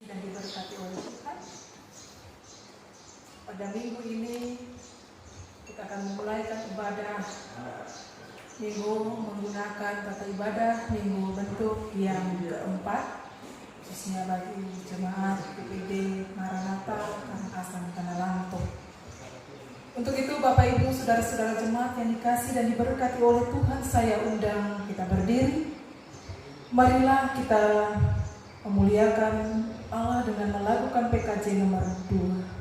dan diberkati oleh Tuhan. Pada minggu ini kita akan memulaikan ibadah minggu menggunakan kata ibadah minggu bentuk yang keempat, khususnya bagi jemaat PPD Maranatha Karangasem Tanah Lantung. Untuk itu Bapak Ibu saudara-saudara jemaat yang dikasih dan diberkati oleh Tuhan, saya undang kita berdiri. Marilah kita memuliakan Allah dengan melakukan PKJ nomor 2.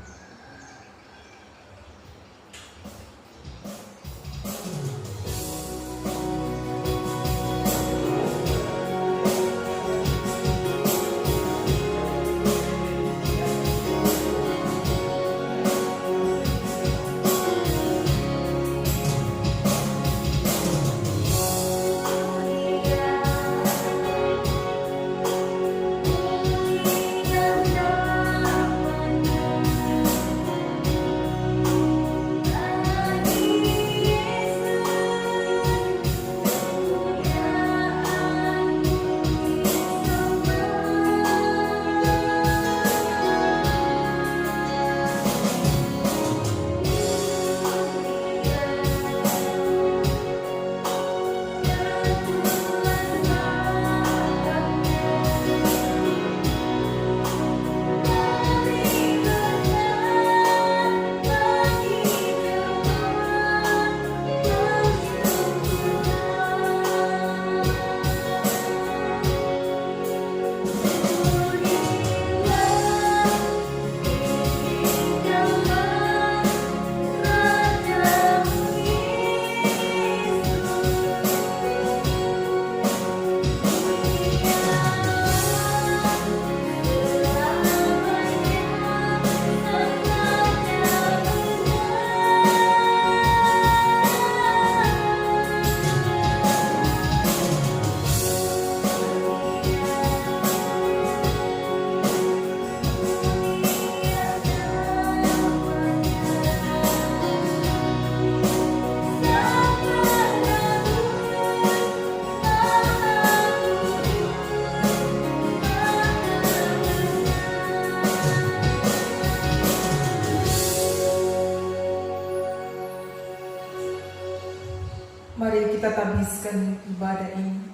Mari kita tabiskan ibadah ini.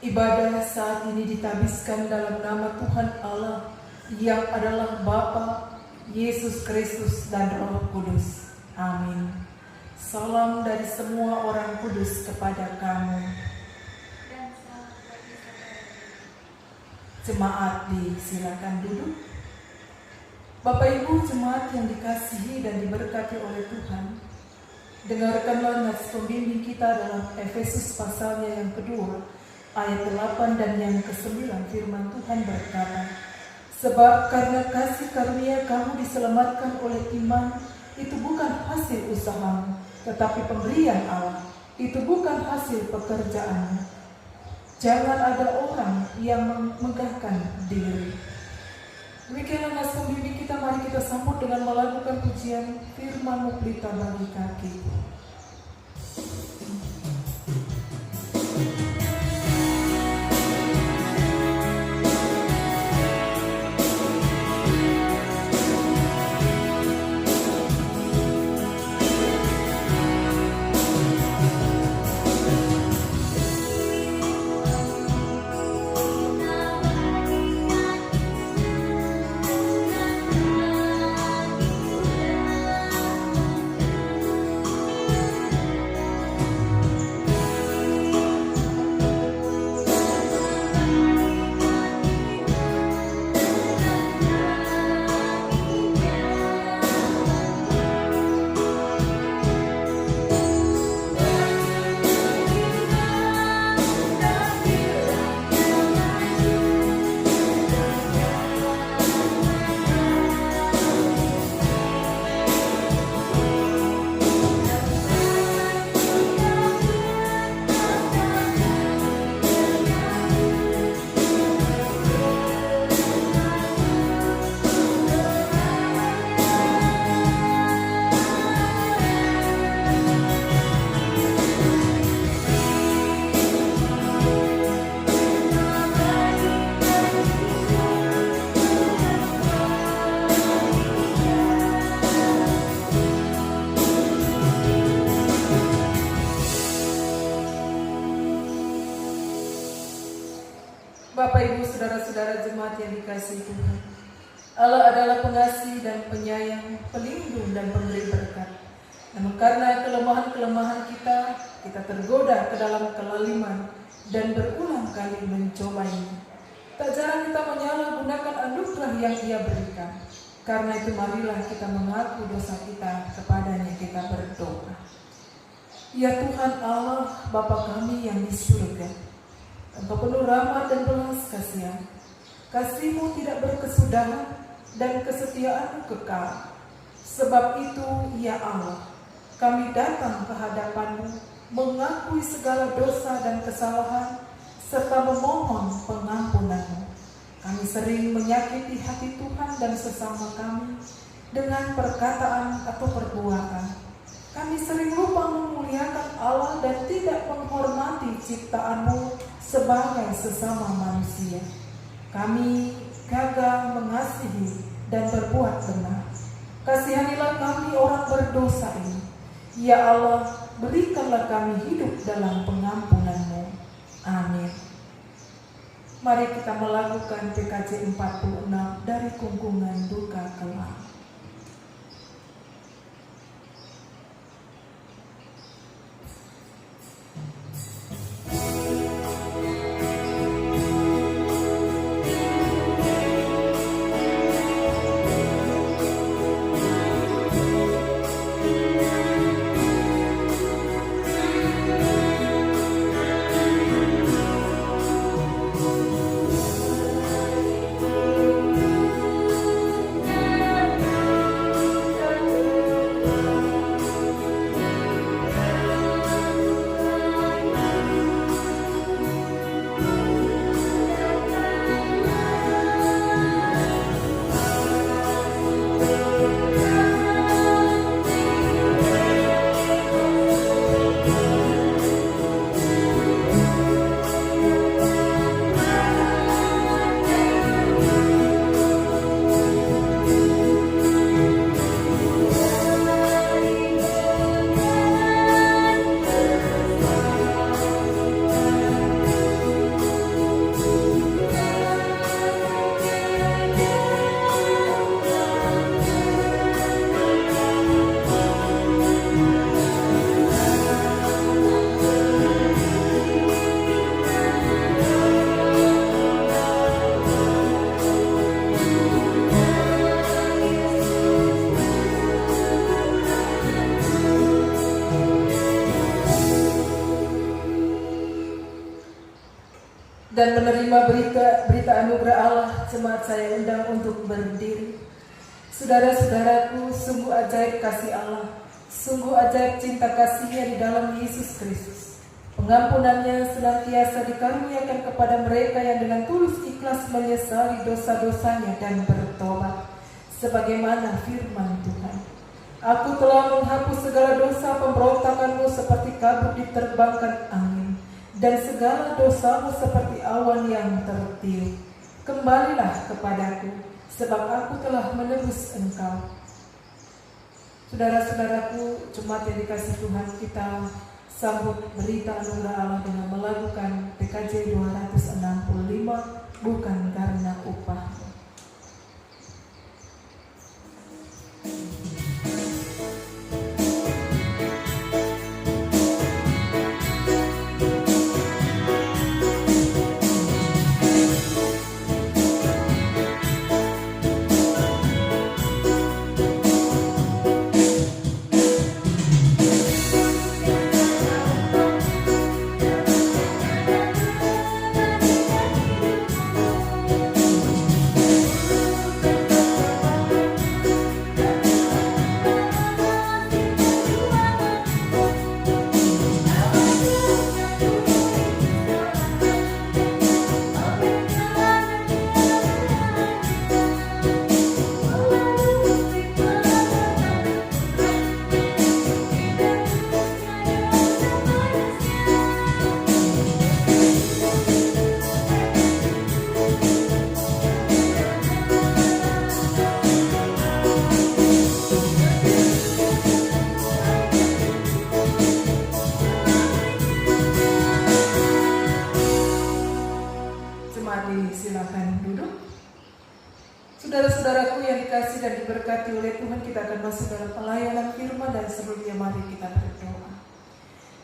Ibadah saat ini ditabiskan dalam nama Tuhan Allah yang adalah Bapa, Yesus Kristus dan Roh Kudus. Amin. Salam dari semua orang kudus kepada kamu. Jemaat disilakan duduk. Bapak Ibu jemaat yang dikasihi dan diberkati oleh Tuhan, dengarkanlah nats pembimbing kita dalam Efesus pasalnya yang kedua, ayat 8 dan yang ke-9. Firman Tuhan berkata, sebab karena kasih karunia kamu diselamatkan oleh iman, itu bukan hasil usahamu, tetapi pemberian Allah. Itu bukan hasil pekerjaanmu. Jangan ada orang yang megahkan diri. Demikianlah nats pembimbing kita, mari kita sambut dengan melakukan pujian firman-Mu pelita bagi kaki. Bapak, Ibu, saudara-saudara jemaat yang dikasihi Tuhan, Allah adalah pengasih dan penyayang, pelindung dan pemberi berkat. Namun karena kelemahan-kelemahan kita tergoda ke dalam kelaliman dan berulang kali mencobanya. Tak jarang kita menyalahgunakan anugerah yang Ia berikan. Karena itu marilah kita mengaku dosa kita kepadanya, kita berdoa. Ya Tuhan Allah, Bapa kami yang di surga, Engkau penuh rahmat dan belas kasihan. Kasih-Mu tidak berkesudahan dan kesetiaan-Mu kekal. Sebab itu, ya Allah, kami datang ke hadapan-Mu, mengakui segala dosa dan kesalahan, serta memohon pengampunan-Mu. Kami sering menyakiti hati Tuhan dan sesama kami dengan perkataan atau perbuatan. Kami sering lupa memuliakan Allah dan tidak menghormati ciptaan-Mu sebagai sesama manusia. Kami gagal mengasihi dan berbuat benar. Kasihanilah kami orang berdosa ini. Ya Allah, berikanlah kami hidup dalam pengampunan-Mu. Amin. Mari kita melakukan PKJ 46 dari Kungkungan Duka Kelam. Dan menerima berita anugerah Allah, jemaat saya undang untuk berdiri. Saudara-saudaraku, sungguh ajaib kasih Allah, sungguh ajaib cinta kasih-Nya di dalam Yesus Kristus. Pengampunannya senantiasa dikaruniakan kepada mereka yang dengan tulus ikhlas menyesali dosa-dosanya dan bertobat. Sebagaimana firman Tuhan, Aku telah menghapus segala dosa pemberontakanmu seperti kabut diterbangkan angin, dan segala dosamu seperti awan yang tertiup. Kembalilah kepadaku, sebab aku telah menebus engkau. Saudara-saudaraku, jemaat yang dikasihi Tuhan, kita sambut berita anugerah Allah dengan melakukan PKJ 265, bukan karena upah. Saudara-saudaraku yang dikasih dan diberkati oleh Tuhan, kita akan masuk dalam pelayanan firman dan sebelumnya mari kita berdoa.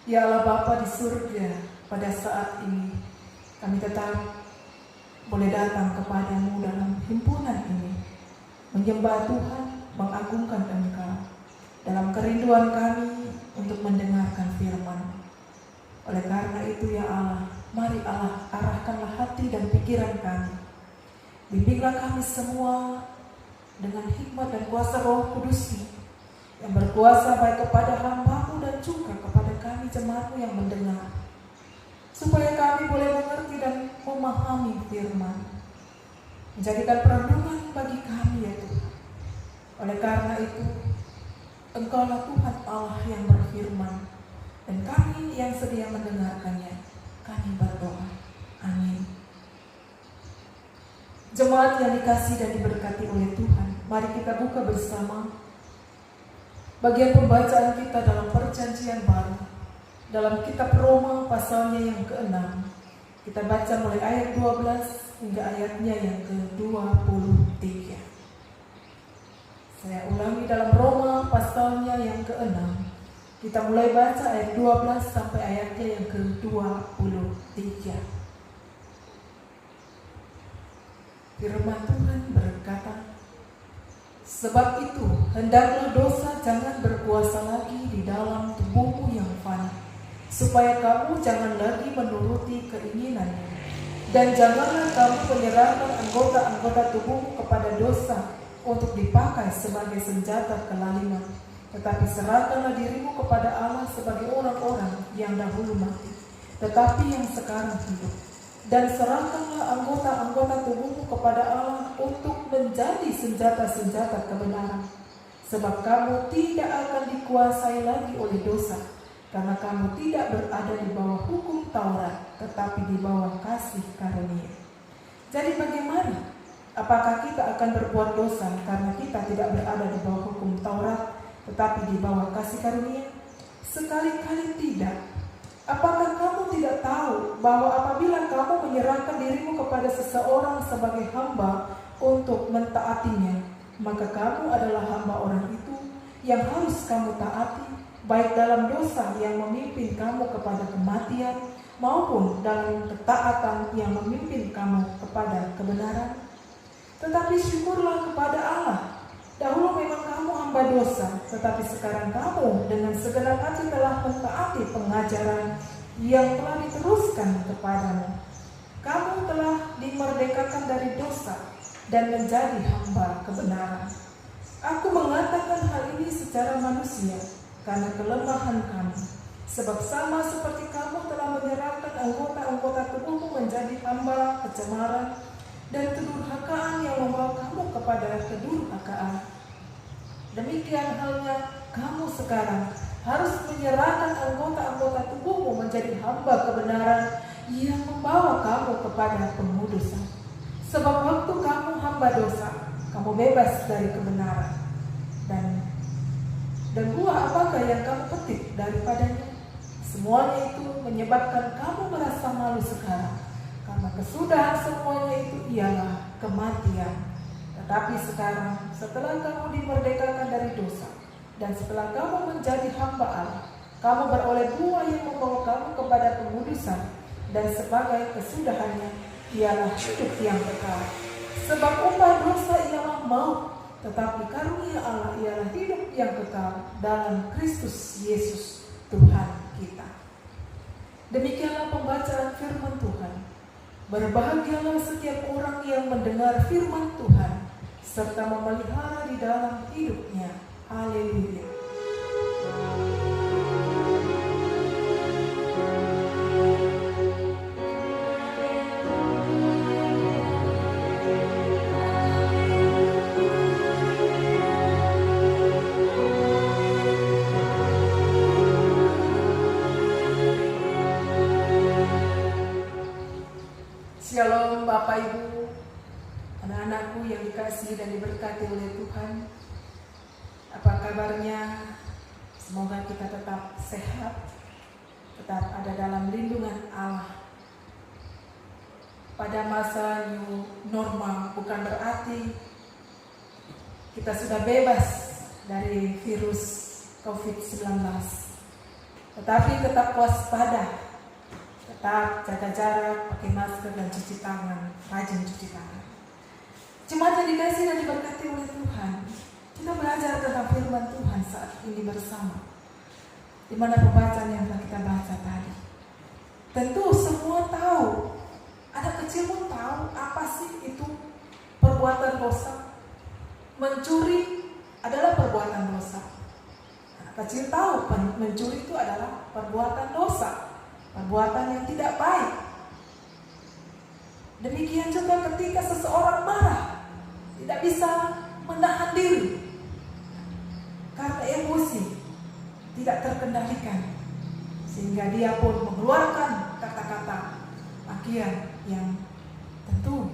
Ya Allah Bapa di surga, pada saat ini kami tetap boleh datang kepadamu dalam himpunan ini, menyembah Tuhan, mengagungkan Engkau dalam kerinduan kami untuk mendengarkan firman. Oleh karena itu ya Allah, mari Allah arahkanlah hati dan pikiran kami. Bimbinglah kami semua dengan hikmat dan kuasa Roh Kudus-Mu yang berkuasa baik kepada hamba-Mu dan juga kepada kami jemaat-Mu yang mendengar, supaya kami boleh mengerti dan memahami firman, menjadikan perenungan bagi kami ya Tuhan. Oleh karena itu, Engkaulah Tuhan Allah yang berfirman, dan kami yang sedia mendengarkannya. Kami berdoa. Amin. Jemaat yang dikasih dan diberkati oleh Tuhan, mari kita buka bersama bagian pembacaan kita dalam Perjanjian Baru, dalam kitab Roma pasalnya yang ke-6. Kita baca mulai ayat 12 hingga ayatnya yang ke-23. Saya ulangi, dalam Roma pasalnya yang ke-6. Kita mulai baca ayat 12 sampai ayatnya yang ke-23. Firman Tuhan berkata, sebab itu hendaklah dosa jangan berkuasa lagi di dalam tubuhmu yang fana, supaya kamu jangan lagi menuruti keinginannya. Dan janganlah kamu menyerahkan anggota-anggota tubuhmu kepada dosa untuk dipakai sebagai senjata kelaliman, tetapi serahkanlah dirimu kepada Allah sebagai orang-orang yang dahulu mati, tetapi yang sekarang hidup. Dan serahkanlah anggota-anggota tubuhmu kepada Allah untuk menjadi senjata-senjata kebenaran. Sebab kamu tidak akan dikuasai lagi oleh dosa, karena kamu tidak berada di bawah hukum Taurat, tetapi di bawah kasih karunia. Jadi bagaimana? Apakah kita akan berbuat dosa karena kita tidak berada di bawah hukum Taurat, tetapi di bawah kasih karunia? Sekali-kali tidak. Apakah kamu tidak tahu bahwa apabila kamu menyerahkan dirimu kepada seseorang sebagai hamba untuk mentaatinya, maka kamu adalah hamba orang itu yang harus kamu taati, baik dalam dosa yang memimpin kamu kepada kematian, maupun dalam ketaatan yang memimpin kamu kepada kebenaran? Tetapi syukurlah kepada Allah, dahulu memang kamu hamba dosa, tetapi sekarang kamu dengan segenap hati telah mentaati pengajaran yang telah diteruskan kepadamu. Kamu telah dimerdekakan dari dosa dan menjadi hamba kebenaran. Aku mengatakan hal ini secara manusia karena kelemahan kamu, sebab sama seperti kamu telah menyerahkan anggota-anggota tubuhmu menjadi hamba kecemaran dan kedurhakaan yang membawa kamu kepada kedurhakaan. Demikian halnya kamu sekarang harus menyerahkan anggota-anggota tubuhmu menjadi hamba kebenaran yang membawa kamu kepada pengudusan. Sebab waktu kamu hamba dosa, kamu bebas dari kebenaran. Dan buah apakah yang kamu petik daripadanya? Semuanya itu menyebabkan kamu merasa malu sekarang, karena kesudahan semuanya itu ialah kematian. Tetapi sekarang, setelah kamu dimerdekakan dari dosa, dan setelah kamu menjadi hamba Allah, kamu beroleh buah yang membawa kamu kepada pengudusan, dan sebagai kesudahannya ialah hidup yang kekal. Sebab upah dosa ialah maut, tetapi karunia Allah ialah hidup yang kekal dalam Kristus Yesus Tuhan kita. Demikianlah pembacaan firman Tuhan. Berbahagialah setiap orang yang mendengar firman Tuhan serta memelihara di dalam hidupnya. Haleluya. Shalom Bapak Ibu, anak-anakku yang dikasihi dan diberkati oleh Tuhan. Apa kabarnya? Semoga kita tetap sehat, tetap ada dalam lindungan Allah. Pada masa new normal bukan berarti kita sudah bebas dari virus COVID-19. Tetapi tetap waspada, tetap jaga jarak, pakai masker dan cuci tangan, rajin cuci tangan. Jemaat yang dikasihi dan diberkati oleh Tuhan, kita belajar tentang firman Tuhan saat ini bersama. Di mana pembacaan yang telah kita baca tadi. Tentu semua tahu, anak kecil pun tahu apa sih itu perbuatan dosa. Mencuri adalah perbuatan dosa. Anak kecil tahu mencuri itu adalah perbuatan dosa, perbuatan yang tidak baik. Demikian juga ketika seseorang marah, tidak bisa menahan diri karena emosi tidak terkendalikan, sehingga dia pun mengeluarkan kata-kata makian yang tentu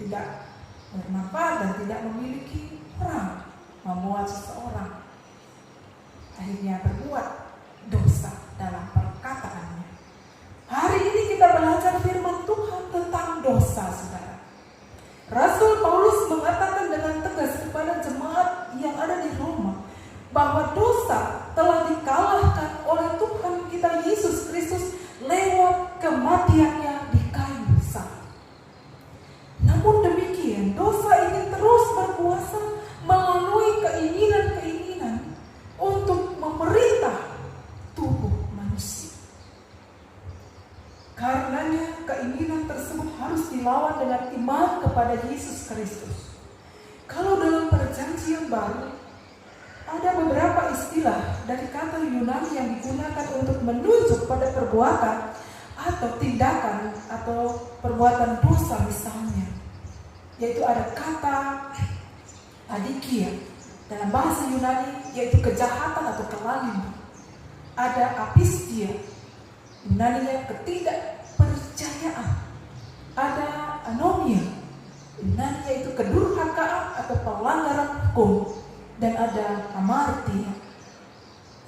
tidak bermanfaat dan tidak memiliki peran membuat seseorang akhirnya berbuat dosa dalam perkataannya. Hari ini kita belajar firman Tuhan tentang dosa, saudara. Rasul Paulus mengatakan dengan tegas kepada jemaat yang ada di Roma bahwa dosa telah dikalahkan oleh Tuhan kita Yesus Kristus lewat kematiannya di kayu salib. Namun demikian, dosa ini terus berkuasa melalui keinginan-keinginan untuk memerintah tubuh manusia. Karenanya keinginan tersebut harus dilawan dengan iman kepada Yesus Kristus. Kalau dalam perjanjian baru, ada beberapa istilah dari kata Yunani yang digunakan untuk menunjuk pada perbuatan atau tindakan atau perbuatan dosa misalnya. Yaitu ada kata adikia dalam bahasa Yunani, yaitu kejahatan atau kelaliman. Ada apistia, Yunaninya ketidakpercayaan. Ada anomia, Yunaninya itu kedurhakaan atau pelanggaran hukum. Dan ada amartia.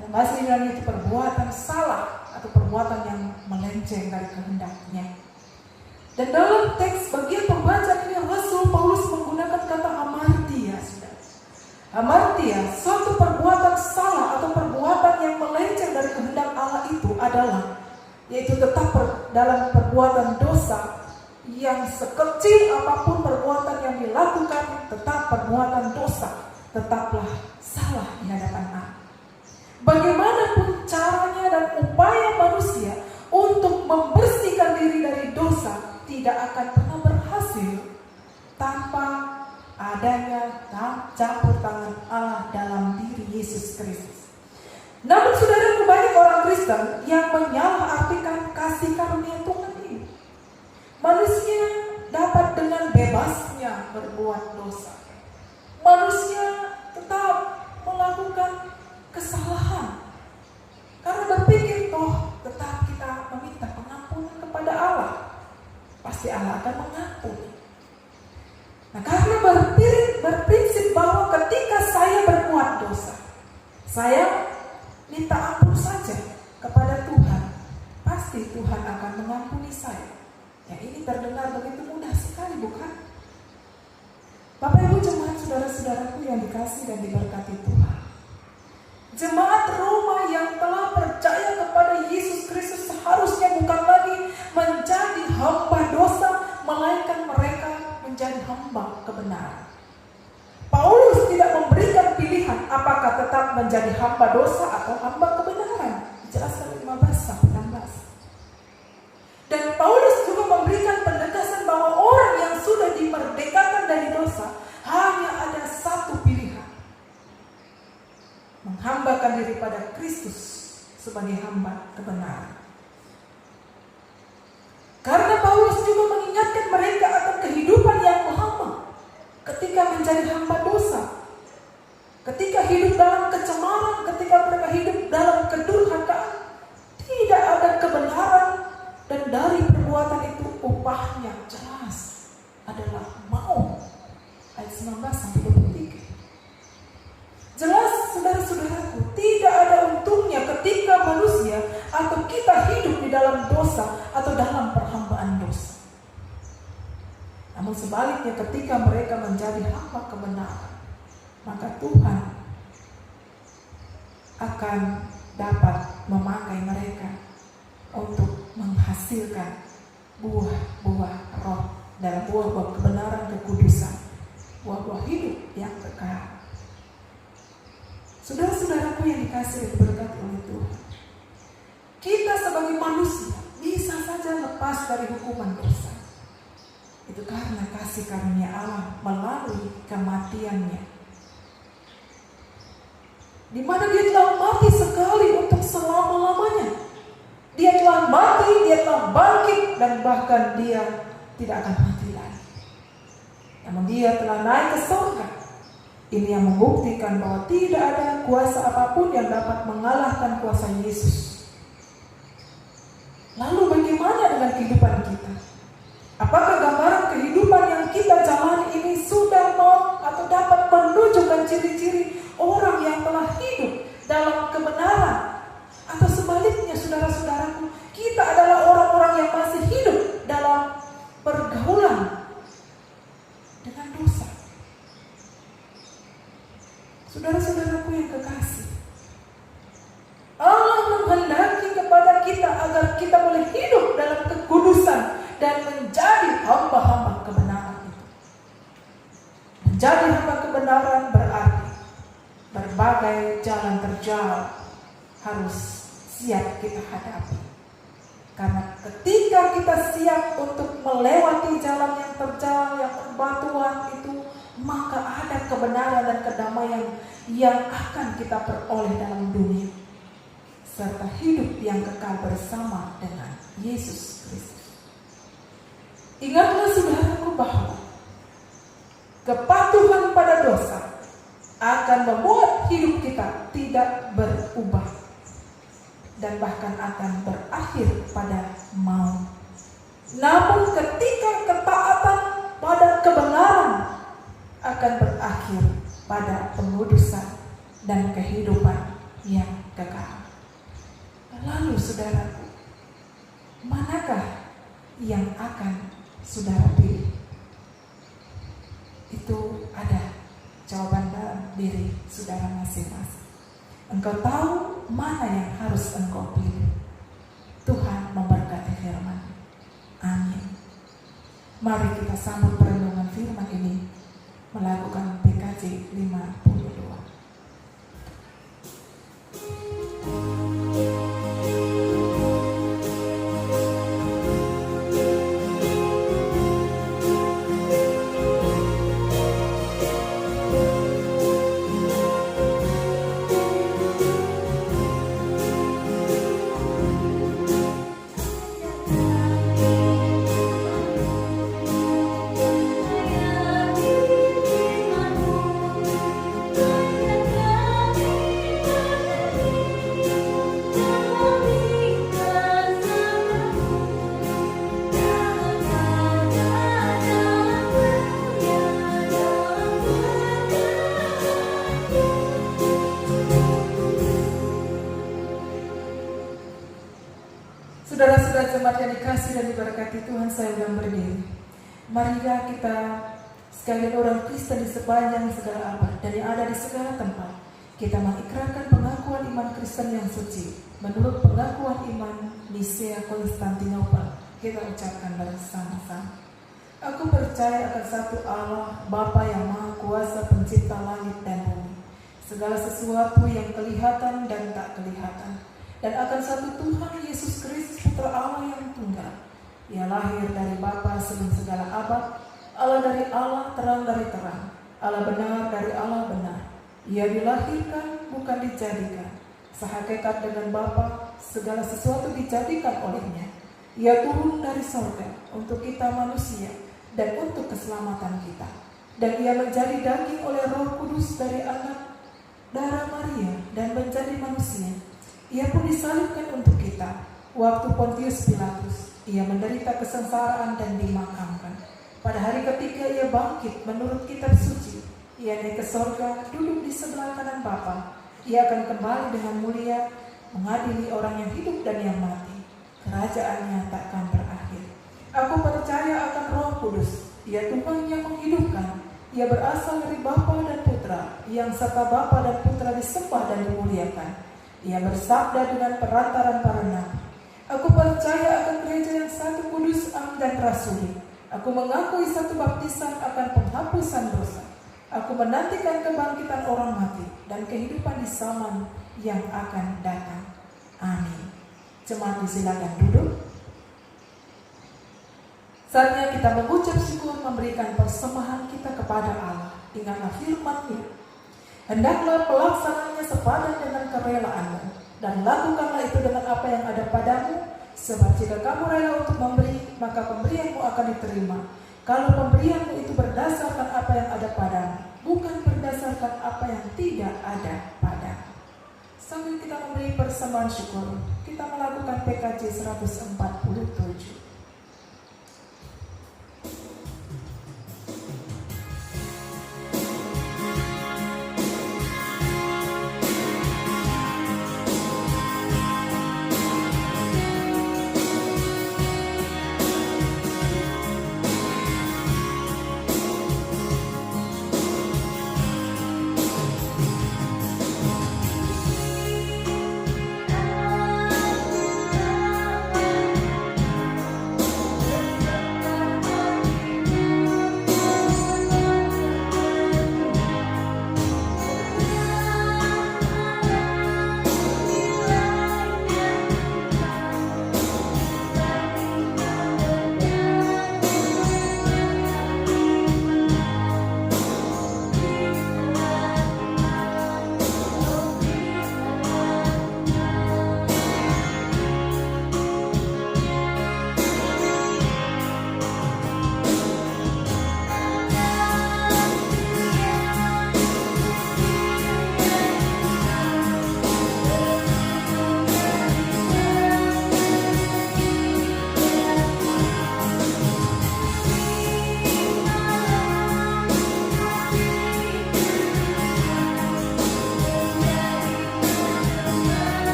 Dalam bahasa Yunani itu perbuatan salah atau perbuatan yang melenceng dari kehendaknya. Dan dalam teks bagian pembacaan ini Rasul Paulus menggunakan kata amartia. Amartia, suatu perbuatan salah atau perbuatan yang melenceng dari kehendak Allah itu adalah, yaitu tetap dalam perbuatan dosa yang sekecil apapun perbuatan yang dilakukan, tetap perbuatan dosa. Tetaplah salah di hadapan Allah. Bagaimanapun caranya dan upaya manusia untuk membersihkan diri dari dosa tidak akan pernah berhasil tanpa adanya campur tangan Allah dalam diri Yesus Kristus. Namun saudara, banyak orang Kristen yang menyalahartikan kasih karunia Tuhan ini. Manusia dapat dengan bebasnya berbuat dosa. Manusia tetap melakukan kesalahan karena berpikir tetap kita meminta pengampunan kepada Allah, pasti Allah akan mengampuni. Nah, karena berprinsip bahwa ketika saya berbuat dosa, saya minta ampun saja kepada Tuhan, pasti Tuhan akan mengampuni saya. Ya, ini terdengar begitu mudah sekali, bukan? Bapak Ibu jemaat, saudara-saudaraku yang dikasihi dan diberkati Tuhan. Jemaat Roma yang telah percaya kepada Yesus Kristus seharusnya bukan lagi menjadi hamba dosa, melainkan mereka menjadi hamba kebenaran. Paulus tidak memberikan pilihan apakah tetap menjadi hamba dosa atau hamba kebenaran. Dijelaskan 15-16. Dan Paulus juga memberikan penegasan bahwa orang yang sudah dimerdekakan dari dosa hanya ada satu pilihan: menghambakan diri pada Kristus sebagai hamba kebenaran. Karena Paulus juga mengingatkan mereka akan kehidupan yang lama ketika menjadi hamba dosa, ketika hidup dalam kecemaran, ketika mereka hidup dalam kedurhakaan, tidak ada kebenaran. Dan dari perbuatan itu upahnya jelas adalah maut. Ayat 19-23. Jelas saudara-saudaraku, tidak ada untungnya ketika manusia atau kita hidup di dalam dosa atau dalam perhambaan dosa. Namun sebaliknya ketika mereka menjadi hamba kebenaran, maka Tuhan akan dapat memakai mereka untuk menghasilkan buah-buah roh dalam buah-buah kebenaran, kekudusan, buah-buah hidup yang kekal. Saudara-saudaraku yang dikasihi dan diberkati oleh Tuhan, kita sebagai manusia bisa saja lepas dari hukuman dosa. Itu karena kasih karunia Allah melalui kematiannya, di mana dia telah mati sekali untuk selama-lamanya. Dia telah mati, dia telah bangkit, dan bahkan dia tidak akan mati lagi. Namun dia telah naik ke surga. Ini yang membuktikan bahwa tidak ada kuasa apapun yang dapat mengalahkan kuasa Yesus. Lalu bagaimana dengan kehidupan kita? Apakah gambaran kehidupan yang kita jalani ini sudah mau atau dapat menunjukkan ciri-ciri orang yang telah hidup dalam kebenaran? Atau sebaliknya, saudara-saudaraku, kita adalah orang-orang yang masih hidup dalam pergaulan dengan dosa. Saudara-saudaraku yang kekasih, Allah menghendaki kepada kita agar kita boleh hidup dalam kekudusan dan menjadi hamba-hamba kebenaran itu. Menjadi hamba kebenaran berarti berbagai jalan terjal harus siap kita hadapi. Karena ketika kita siap untuk melewati jalan yang terjal, yang berbatuan itu, maka ada kebenaran dan kedamaian yang akan kita peroleh dalam dunia, serta hidup yang kekal bersama dengan Yesus Kristus. Ingatlah saudaraku bahwa kepatuhan pada dosa akan membuat hidup kita tidak berubah dan bahkan akan berakhir pada maut. Namun ketika ketaatan pada kebenaran akan berakhir pada pengudusan dan kehidupan yang kekal. Lalu saudaraku, manakah yang akan saudara pilih? Itu ada jawaban dalam diri saudara masing-masing. Engkau tahu mana yang harus engkau pilih. Tuhan memberkati firman. Amin. Mari kita sambut perenungan firman ini melakukan PKJ 52. Saudara-saudara jemaat yang dikasihi dan diberkati Tuhan, saya ulang berdiri. Marilah kita sekalian orang Kristen di sepanjang segala abad dan yang ada di segala tempat, kita mengikrarkan pengakuan iman Kristen yang suci menurut pengakuan iman Nisea Konstantinopel. Kita ucapkan bersama-sama. Aku percaya akan satu Allah, Bapa yang Maha Kuasa, pencipta langit dan bumi, segala sesuatu yang kelihatan dan tak kelihatan, dan akan satu Tuhan Yesus Kristus, Putra Allah yang tunggal. Ia lahir dari Bapa sebelum segala abad, Allah dari Allah, terang dari terang, Allah benar dari Allah benar. Ia dilahirkan, bukan dijadikan. Sehakikat dengan Bapa, segala sesuatu dijadikan olehnya. Ia turun dari sorga untuk kita manusia dan untuk keselamatan kita. Dan ia menjadi daging oleh Roh Kudus dari anak darah Maria dan menjadi manusia. Ia pun disalibkan untuk kita. Waktu Pontius Pilatus, ia menderita kesengsaraan dan dimakamkan. Pada hari ketiga ia bangkit menurut kitab suci. Ia naik ke sorga, duduk di sebelah kanan Bapa. Ia akan kembali dengan mulia, mengadili orang yang hidup dan yang mati. Kerajaannya takkan berakhir. Aku percaya akan Roh Kudus, Dia Tuhan yang menghidupkan. Ia berasal dari Bapa dan Putra, yang serta Bapa dan Putra disembah dan dimuliakan. Ia bersabda dengan perantaran para nabi. Aku percaya akan gereja yang satu, kudus, am dan rasuli. Aku mengakui satu baptisan akan penghapusan dosa. Aku menantikan kebangkitan orang mati dan kehidupan di zaman yang akan datang. Amin. Jemaat silakan duduk. Saatnya kita mengucap syukur, memberikan persembahan kita kepada Allah. Ingatlah firman-Nya. Hendaklah pelaksanaannya sepadan dengan kerelaanmu, dan lakukanlah itu dengan apa yang ada padamu, sebab jika kamu rela untuk memberi, maka pemberianmu akan diterima. Kalau pemberianmu itu berdasarkan apa yang ada padamu, bukan berdasarkan apa yang tidak ada padamu. Sambil kita memberi persembahan syukur, kita melakukan PKJ 147.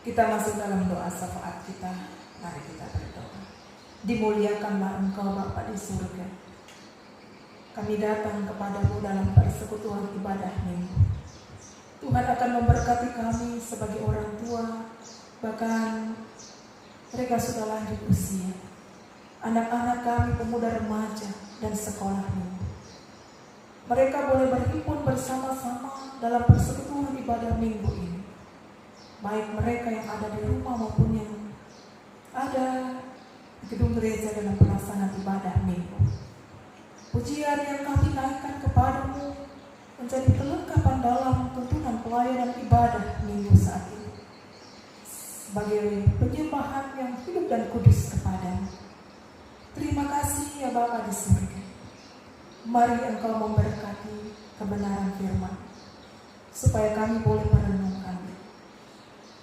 Kita masuk dalam doa syafaat kita. Mari kita berdoa. Dimuliakanlah Engkau Bapa di surga. Kami datang kepadamu dalam persekutuan ibadah minggu. Tuhan akan memberkati kami sebagai orang tua, bahkan mereka sudah lanjut usia. Anak-anak kami pemuda remaja dan sekolah minggu. Mereka boleh berhimpun bersama-sama dalam persekutuan ibadah minggu ini. Baik mereka yang ada di rumah maupun yang ada di gedung gereja dalam pelaksanaan ibadah minggu. Pujian yang kami naikkan kepadamu menjadi kelengkapan dalam tuntunan pelayanan ibadah minggu saat ini. Sebagai penyembahan yang hidup dan kudus kepadamu. Terima kasih ya Bapa di surga. Mari Engkau memberkati kebenaran firman, supaya kami boleh merenungkan,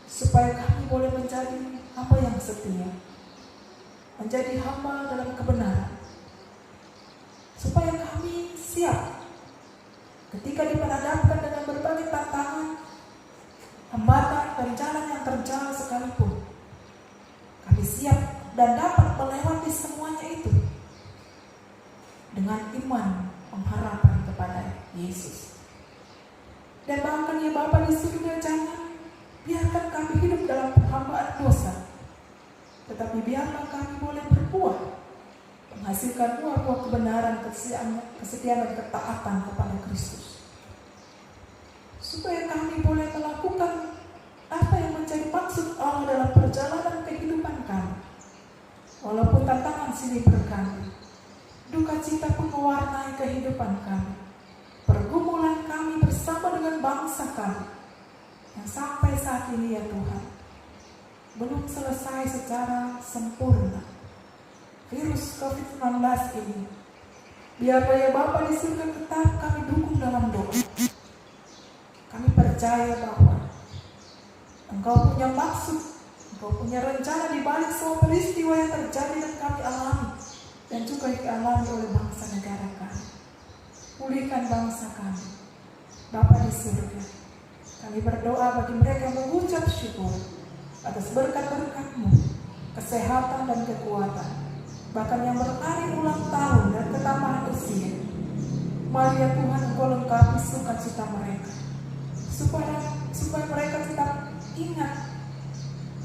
supaya kami boleh menjadi hamba yang setia, menjadi hamba dalam kebenaran, supaya kami siap ketika diperhadapkan dengan berbagai tantangan, hambatan dan jalan yang terjal sekalipun. Kami siap dan dapat melewati semuanya itu dengan iman pengharapan kepada Yesus. Dan bahkan ya Bapa di surga, jangan biarkan kami hidup dalam penghambaan dosa, tetapi biarlah kami boleh berbuah, menghasilkan buah-buah kebenaran, kesetiaan dan ketaatan kepada Kristus, supaya kami boleh melakukan apa yang menjadi maksud Allah dalam perjalanan kehidupan kami. Walaupun tantangan silih berganti, duka cita pun mewarnai kehidupan kami, pergumulan kami bersama dengan bangsa kami yang sampai saat ini ya Tuhan belum selesai secara sempurna. Virus COVID-19 ini, biarlah ya Bapa di surga tetap kami dukung dalam doa. Kami percaya bahwa Engkau punya maksud, Engkau punya rencana di balik semua peristiwa yang terjadi dan kami alami. dan juga dialami oleh bangsa negara kami. Pulihkan bangsa kami, Bapa di surga. Kami berdoa bagi mereka yang mengucap syukur atas berkat-berkat-Mu, kesehatan dan kekuatan, bahkan yang berhari ulang tahun dan ketambahan usia. Mari ya Tuhan, Engkau lengkapi sukacita mereka, supaya mereka tetap ingat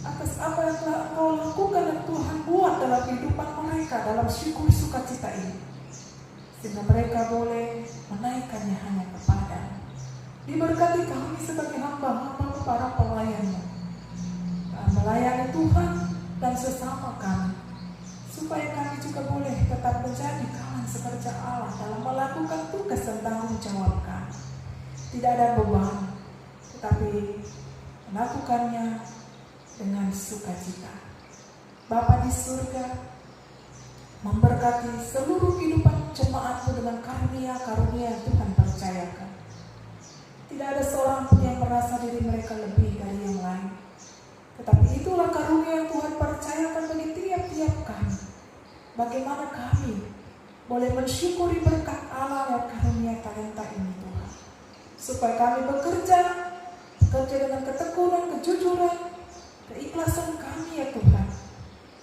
atas apa yang telah Engkau lakukan dan Tuhan buat dalam kehidupan mereka dalam syukur sukacita ini, sehingga mereka boleh menaikkannya hanya kepada-Mu. Diberkati kami sebagai hamba-hamba para pelayan-Mu, melayani Tuhan dan sesama kami, supaya kami juga boleh tetap menjadi kawan sekerja Allah dalam melakukan tugas dan tanggung jawab kami. Tidak ada beban, tetapi melakukannya dengan sukacita. Bapa di surga, memberkati seluruh kehidupan jemaat-Mu dengan karunia-karunia yang Tuhan percayakan. Tidak ada seorang pun yang merasa diri mereka lebih dari yang lain, tetapi itulah karunia yang Tuhan percayakan bagi tiap-tiap kami. Bagaimana kami boleh mensyukuri berkat Allah dan karunia talenta ini, Tuhan, supaya kami bekerja dengan ketekunan, kejujuran, keikhlasan kami ya Tuhan,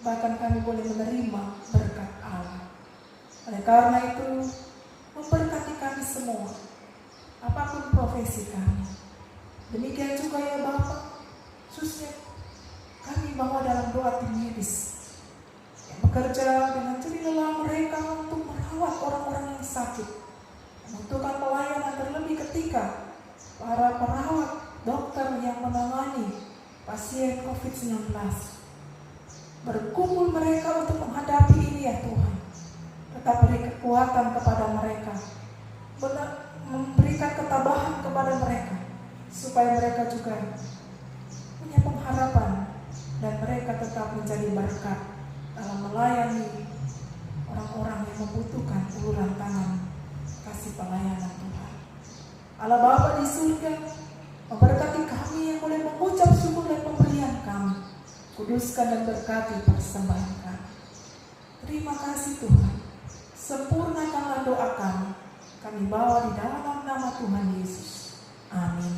bahkan kami boleh menerima berkat Allah. Oleh karena itu, memberkati kami semua, apapun profesi kami. Demikian juga ya Bapa, khususnya kami bawa dalam doa tim medis yang bekerja dengan jerih lelah mereka untuk merawat orang-orang yang sakit, membutuhkan pelayanan, terlebih ketika para perawat dokter yang menangani pasien COVID-19 berkumpul mereka untuk menghadapi ini ya Tuhan. Tetap beri kekuatan kepada mereka, memberikan ketabahan kepada mereka, supaya mereka juga punya pengharapan dan mereka tetap menjadi berkat dalam melayani orang-orang yang membutuhkan uluran tangan kasih pelayanan Tuhan. Allah Bapa di surga, memberkati kami yang boleh mengucap syukur dan pemberian kami. Kuduskan dan berkati persembahan kami. Terima kasih Tuhan. Sempurnakanlah doa kami. Kami bawa di dalam nama Tuhan Yesus. Amin.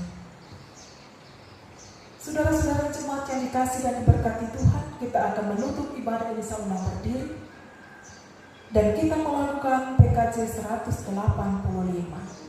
Saudara-saudara jemaat yang dikasih dan diberkati Tuhan, kita akan menutup ibadah ini sama berdiri, dan kita melakukan PKJ 185.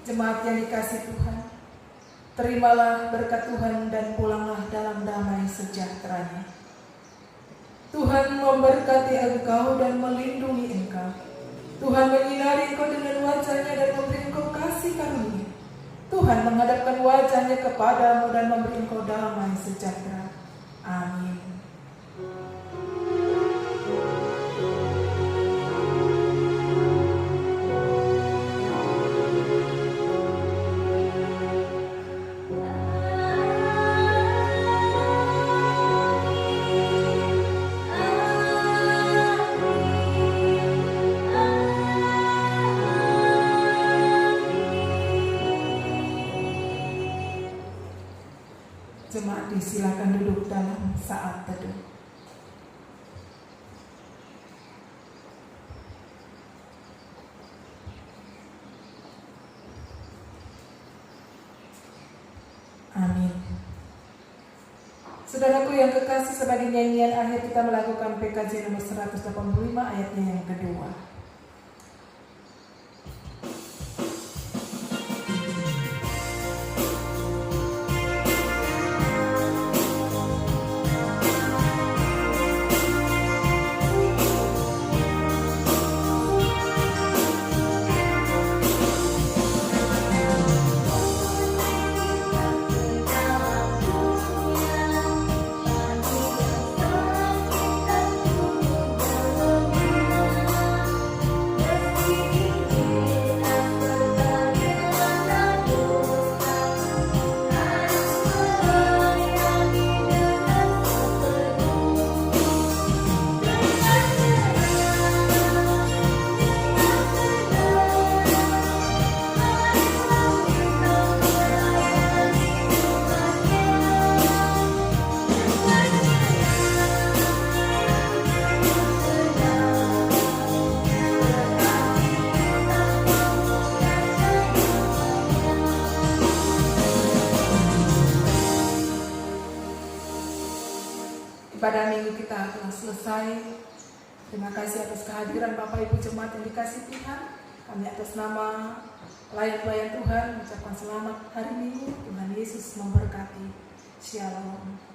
Jemaat yang dikasih Tuhan, terimalah berkat Tuhan dan pulanglah dalam damai sejahtera-Nya. Tuhan memberkati engkau dan melindungi engkau. Tuhan menyinari engkau dengan wajah-Nya dan memberi engkau kasih karunia. Tuhan menghadapkan wajah-Nya kepadamu dan memberi engkau damai sejahtera. Amin. Jemaat disilakan duduk dalam saat teduh. Amin. Saudaraku yang kekasih, sebagai nyanyian akhir kita melakukan PKJ nomor 185 ayatnya yang kedua. Pada minggu kita telah selesai. Terima kasih atas kehadiran Bapak Ibu jemaat yang dikasih Tuhan. Kami atas nama pelayan-pelayan Tuhan mengucapkan selamat hari Minggu. Tuhan Yesus memberkati. Shalom.